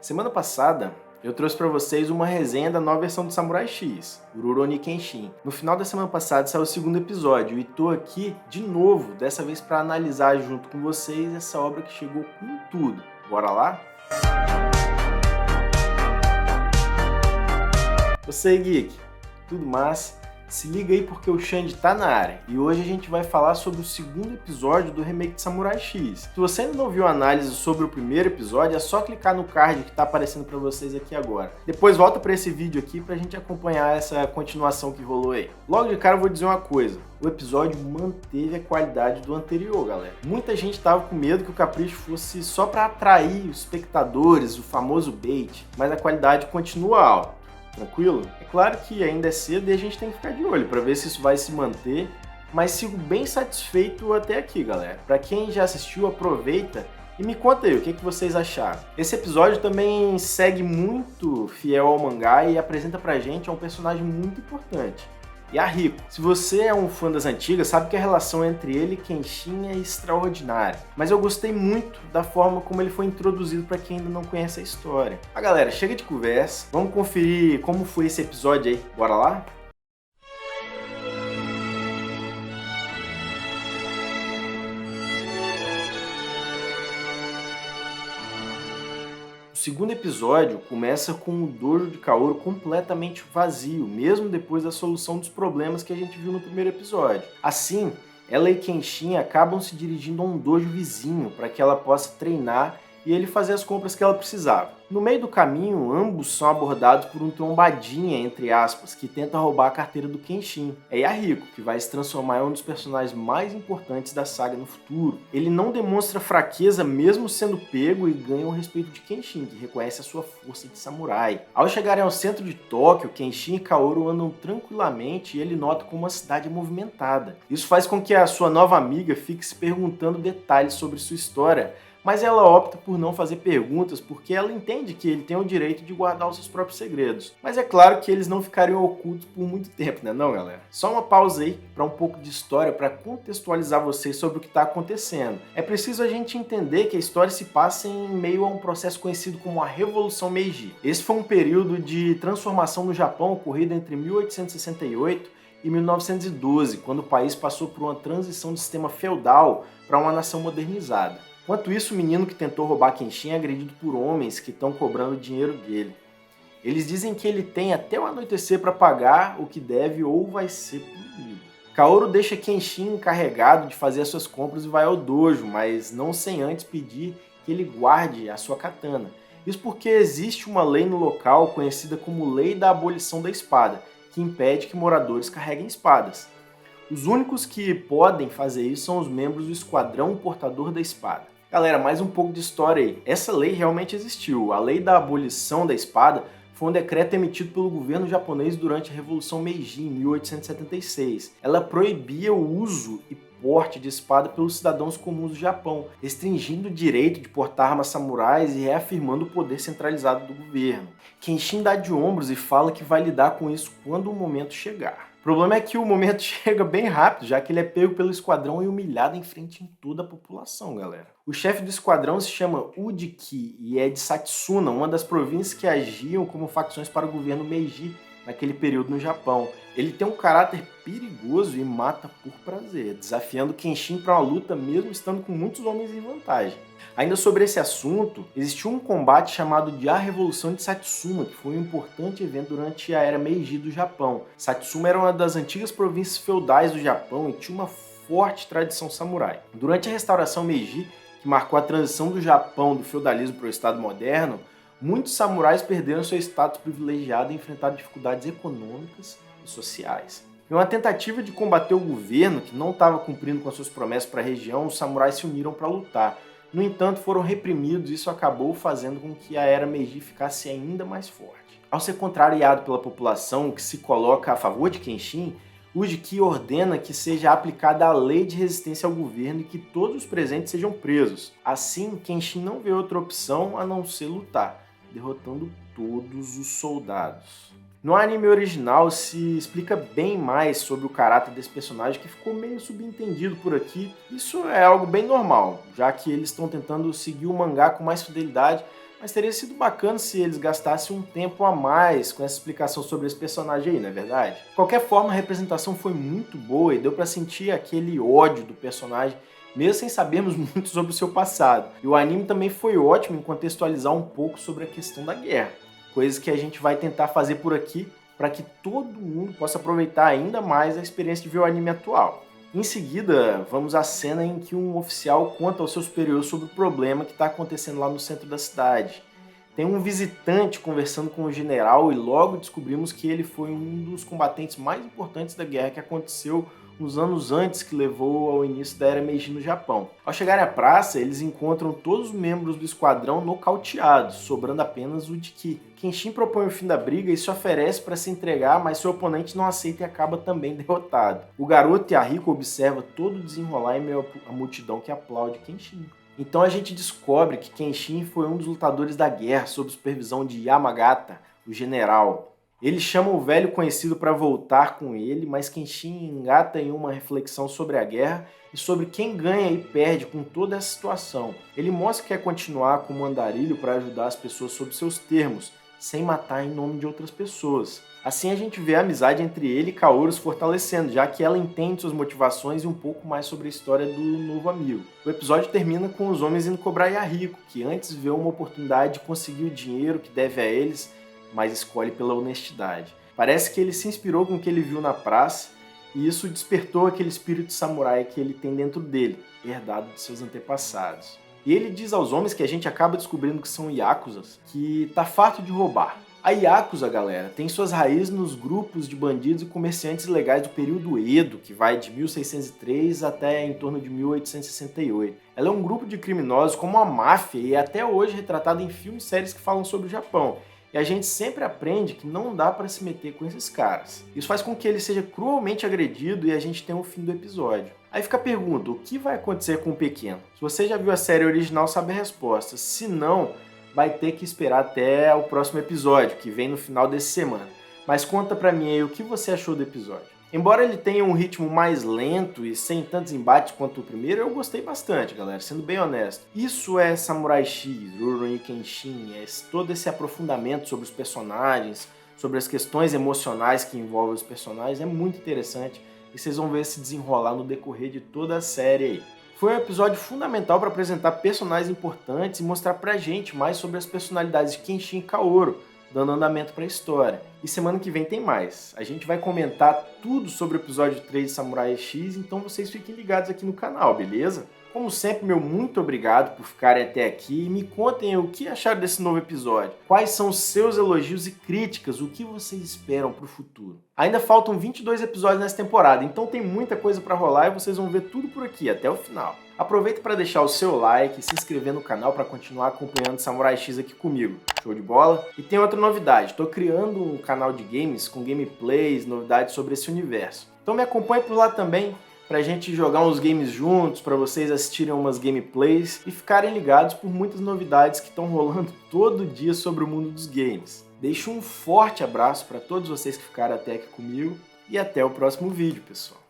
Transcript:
Semana passada, eu trouxe para vocês uma resenha da nova versão do Samurai X, o Rurouni Kenshin. No final da semana passada saiu o segundo episódio e tô aqui de novo, dessa vez para analisar junto com vocês essa obra que chegou com tudo. Bora lá? Você, Geek, tudo massa? Se liga aí porque o Xande tá na área e hoje a gente vai falar sobre o segundo episódio do remake de Samurai X. Se você ainda não viu a análise sobre o primeiro episódio, é só clicar no card que tá aparecendo pra vocês aqui agora. Depois volta pra esse vídeo aqui pra gente acompanhar essa continuação que rolou aí. Logo de cara eu vou dizer uma coisa, o episódio manteve a qualidade do anterior, galera. Muita gente tava com medo que o capricho fosse só pra atrair os espectadores, o famoso bait, mas a qualidade continua alta. Tranquilo? É claro que ainda é cedo e a gente tem que ficar de olho para ver se isso vai se manter, mas sigo bem satisfeito até aqui, galera. Para quem já assistiu, aproveita e me conta aí o que vocês acharam. Esse episódio também segue muito fiel ao mangá e apresenta pra gente um personagem muito importante, Yahiko. Se você é um fã das antigas, sabe que a relação entre ele e Kenshin é extraordinária. Mas eu gostei muito da forma como ele foi introduzido para quem ainda não conhece a história. Galera, chega de conversa, vamos conferir como foi esse episódio aí. Bora lá? O segundo episódio começa com o dojo de Kaoru completamente vazio, mesmo depois da solução dos problemas que a gente viu no primeiro episódio. Assim, ela e Kenshin acabam se dirigindo a um dojo vizinho para que ela possa treinar e ele fazer as compras que ela precisava. No meio do caminho, ambos são abordados por um trombadinha, entre aspas, que tenta roubar a carteira do Kenshin. É Yahiko, que vai se transformar em um dos personagens mais importantes da saga no futuro. Ele não demonstra fraqueza mesmo sendo pego e ganha o respeito de Kenshin, que reconhece a sua força de samurai. Ao chegarem ao centro de Tóquio, Kenshin e Kaoru andam tranquilamente e ele nota como a cidade é movimentada. Isso faz com que a sua nova amiga fique se perguntando detalhes sobre sua história, mas ela opta por não fazer perguntas porque ela entende que ele tem o direito de guardar os seus próprios segredos. Mas é claro que eles não ficariam ocultos por muito tempo, né não, galera? Só uma pausa aí para um pouco de história para contextualizar vocês sobre o que está acontecendo. É preciso a gente entender que a história se passa em meio a um processo conhecido como a Revolução Meiji. Esse foi um período de transformação no Japão ocorrido entre 1868 e 1912, quando o país passou por uma transição de sistema feudal para uma nação modernizada. Enquanto isso, o menino que tentou roubar Kenshin é agredido por homens que estão cobrando dinheiro dele. Eles dizem que ele tem até o anoitecer para pagar o que deve ou vai ser punido. Kaoru deixa Kenshin encarregado de fazer as suas compras e vai ao dojo, mas não sem antes pedir que ele guarde a sua katana. Isso porque existe uma lei no local conhecida como Lei da Abolição da Espada, que impede que moradores carreguem espadas. Os únicos que podem fazer isso são os membros do Esquadrão Portador da Espada. Galera, mais um pouco de história aí. Essa lei realmente existiu. A Lei da Abolição da Espada foi um decreto emitido pelo governo japonês durante a Revolução Meiji, em 1876. Ela proibia o uso e porte de espada pelos cidadãos comuns do Japão, restringindo o direito de portar armas samurais e reafirmando o poder centralizado do governo. Kenshin dá de ombros e fala que vai lidar com isso quando o momento chegar. O problema é que o momento chega bem rápido, já que ele é pego pelo esquadrão e humilhado em frente em toda a população, galera. O chefe do esquadrão se chama Udiki e é de Satsuna, uma das províncias que agiam como facções para o governo Meiji naquele período no Japão. Ele tem um caráter perigoso e mata por prazer, desafiando Kenshin para uma luta mesmo estando com muitos homens em vantagem. Ainda sobre esse assunto, existiu um combate chamado de A Revolução de Satsuma, que foi um importante evento durante a era Meiji do Japão. Satsuma era uma das antigas províncias feudais do Japão e tinha uma forte tradição samurai. Durante a restauração Meiji, que marcou a transição do Japão do feudalismo para o Estado moderno, muitos samurais perderam seu status privilegiado e enfrentaram dificuldades econômicas e sociais. Em uma tentativa de combater o governo, que não estava cumprindo com as suas promessas para a região, os samurais se uniram para lutar. No entanto, foram reprimidos e isso acabou fazendo com que a era Meiji ficasse ainda mais forte. Ao ser contrariado pela população que se coloca a favor de Kenshin, Udiki ordena que seja aplicada a lei de resistência ao governo e que todos os presentes sejam presos. Assim, Kenshin não vê outra opção a não ser lutar, derrotando todos os soldados. No anime original se explica bem mais sobre o caráter desse personagem que ficou meio subentendido por aqui. Isso é algo bem normal, já que eles estão tentando seguir o mangá com mais fidelidade, Mas teria sido bacana se eles gastassem um tempo a mais com essa explicação sobre esse personagem aí, não é verdade? De qualquer forma, a representação foi muito boa e deu pra sentir aquele ódio do personagem, mesmo sem sabermos muito sobre o seu passado. E o anime também foi ótimo em contextualizar um pouco sobre a questão da guerra, coisas que a gente vai tentar fazer por aqui para que todo mundo possa aproveitar ainda mais a experiência de ver o anime atual. Em seguida, vamos à cena em que um oficial conta ao seu superior sobre o problema que está acontecendo lá no centro da cidade. Tem um visitante conversando com o general e logo descobrimos que ele foi um dos combatentes mais importantes da guerra que aconteceu uns anos antes, que levou ao início da Era Meiji no Japão. Ao chegarem à praça, eles encontram todos os membros do esquadrão nocauteados, sobrando apenas o de Ki. Kenshin propõe o fim da briga e se oferece para se entregar, mas seu oponente não aceita e acaba também derrotado. O garoto e a Riko observam todo o desenrolar em meio à multidão que aplaude Kenshin. Então a gente descobre que Kenshin foi um dos lutadores da guerra sob supervisão de Yamagata, o general. Ele chama o velho conhecido para voltar com ele, mas Kenshin engata em uma reflexão sobre a guerra e sobre quem ganha e perde com toda essa situação. Ele mostra que quer continuar como andarilho para ajudar as pessoas sob seus termos, sem matar em nome de outras pessoas. Assim a gente vê a amizade entre ele e Kaoru se fortalecendo, já que ela entende suas motivações e um pouco mais sobre a história do novo amigo. O episódio termina com os homens indo cobrar Yahiko, que antes vê uma oportunidade de conseguir o dinheiro que deve a eles, mas escolhe pela honestidade. Parece que ele se inspirou com o que ele viu na praça e isso despertou aquele espírito samurai que ele tem dentro dele, herdado de seus antepassados. E ele diz aos homens que a gente acaba descobrindo que são yakuzas, que tá farto de roubar. A Yakuza, galera, tem suas raízes nos grupos de bandidos e comerciantes ilegais do período Edo, que vai de 1603 até em torno de 1868. Ela é um grupo de criminosos como a máfia e é até hoje retratada em filmes e séries que falam sobre o Japão. E a gente sempre aprende que não dá para se meter com esses caras. Isso faz com que ele seja cruelmente agredido e a gente tenha o fim do episódio. Aí fica a pergunta, o que vai acontecer com o pequeno? Se você já viu a série original, sabe a resposta. Se não, vai ter que esperar até o próximo episódio, que vem no final dessa semana. Mas conta pra mim aí o que você achou do episódio. Embora ele tenha um ritmo mais lento e sem tantos embates quanto o primeiro, eu gostei bastante, galera, sendo bem honesto. Isso é Samurai X, Rurouni Kenshin, é todo esse aprofundamento sobre os personagens, sobre as questões emocionais que envolvem os personagens, é muito interessante e vocês vão ver se desenrolar no decorrer de toda a série aí. Foi um episódio fundamental para apresentar personagens importantes e mostrar pra gente mais sobre as personalidades de Kenshin e Kaoru, dando andamento para a história. E semana que vem tem mais. A gente vai comentar tudo sobre o episódio 3 de Samurai X, então vocês fiquem ligados aqui no canal, beleza? Como sempre, meu muito obrigado por ficarem até aqui e me contem o que acharam desse novo episódio. Quais são os seus elogios e críticas, o que vocês esperam para o futuro. Ainda faltam 22 episódios nessa temporada, então tem muita coisa para rolar e vocês vão ver tudo por aqui até o final. Aproveita para deixar o seu like e se inscrever no canal para continuar acompanhando Samurai X aqui comigo. Show de bola? E tem outra novidade, estou criando um canal de games com gameplays, novidades sobre esse universo. Então me acompanhe por lá também, pra gente jogar uns games juntos, para vocês assistirem umas gameplays e ficarem ligados por muitas novidades que estão rolando todo dia sobre o mundo dos games. Deixo um forte abraço para todos vocês que ficaram até aqui comigo e até o próximo vídeo, pessoal.